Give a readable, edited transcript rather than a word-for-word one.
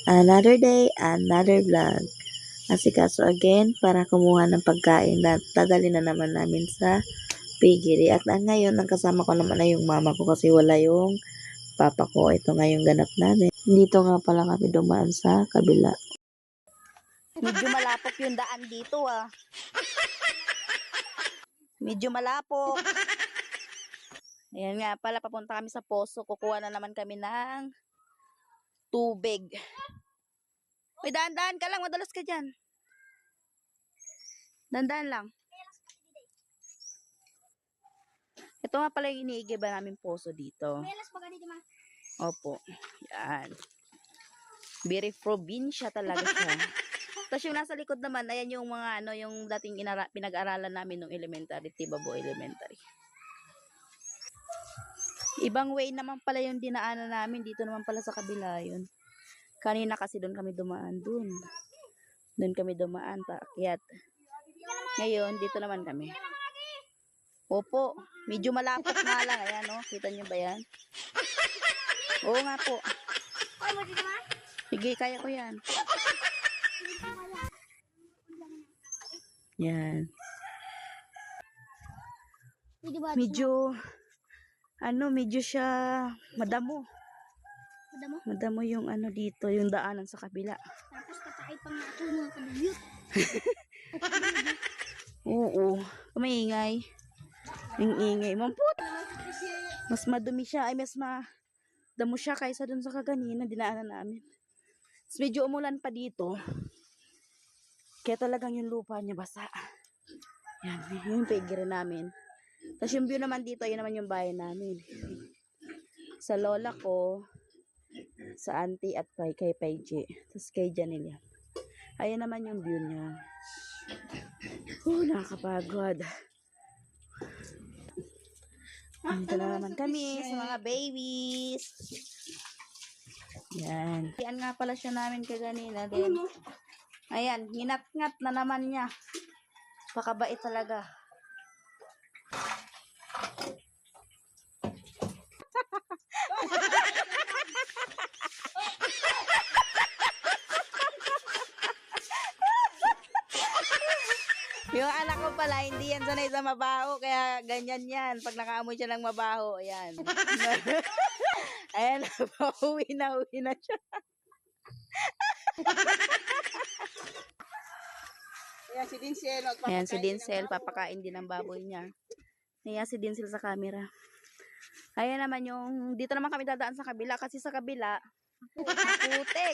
Another day, another vlog. Asikaso again para kumuha ng pagkain na dadali na naman namin sa piggery. At ngayon, ang kasama ko naman ay yung mama ko kasi wala yung papa ko. Ito nga yung ganap namin. Dito nga pala kami dumaan sa kabila. Medyo malapok yung daan dito ah. Medyo malapok. Ayan nga pala, papunta kami sa poso. Kukuha na naman kami ng tubig. Uy, daan-daan ka lang. Madalas ka dyan. Daan-daan lang. Ito nga pala yung iniigiba namin poso dito. Opo. Yan. Very probinsya talaga siya. Tapos yung nasa likod naman, ayan yung mga ano, yung dating pinag-aralan namin nung elementary, Tibabo Elementary. Ibang way naman pala yung dinaanan namin. Dito naman pala sa kabila yun. Kanina kasi doon kami dumaan. Doon kami dumaan, paakyat. Ngayon, dito naman kami. Opo, medyo malapot nga lang. Ayan o, kita nyo ba yan? Oo nga po. Sige, kaya ko yan. Yan. Medyo siya madamo. Madamo yung ano dito, yung daanan sa kabila. Tapos patay pang nato mga kadugyot. Oo, maingay. Yung ingay. Mamput! Mas madumi siya, ay mas madamo siya kaysa dun sa kaganina, dinaanan namin. Mas medyo umulan pa dito. Kaya talagang yung lupa niya basa. Yan, yung piggery namin. Tapos yung view naman dito, yun naman yung bahay namin. Sa lola ko, sa auntie at kay Paige. Tapos kay Janelle. Ayan naman yung view niya. Nakakapagod. Dito na naman kami sa mga babies. Yan. Yan nga pala siya namin kaganina din. Ayan, nginat-ngat na naman niya. Pakabait talaga. Yung anak ko pala, hindi yan sanay sa mabaho, kaya ganyan yan. Pag nakaamoy siya ng mabaho, ayan. Ayan, uwi na siya. Ayan si Dinsel, papakain din ng baboy niya. Ayan si Dinsel sa camera. Ayan naman yung, dito naman kami dadaan sa kabila, kasi sa kabila, putik.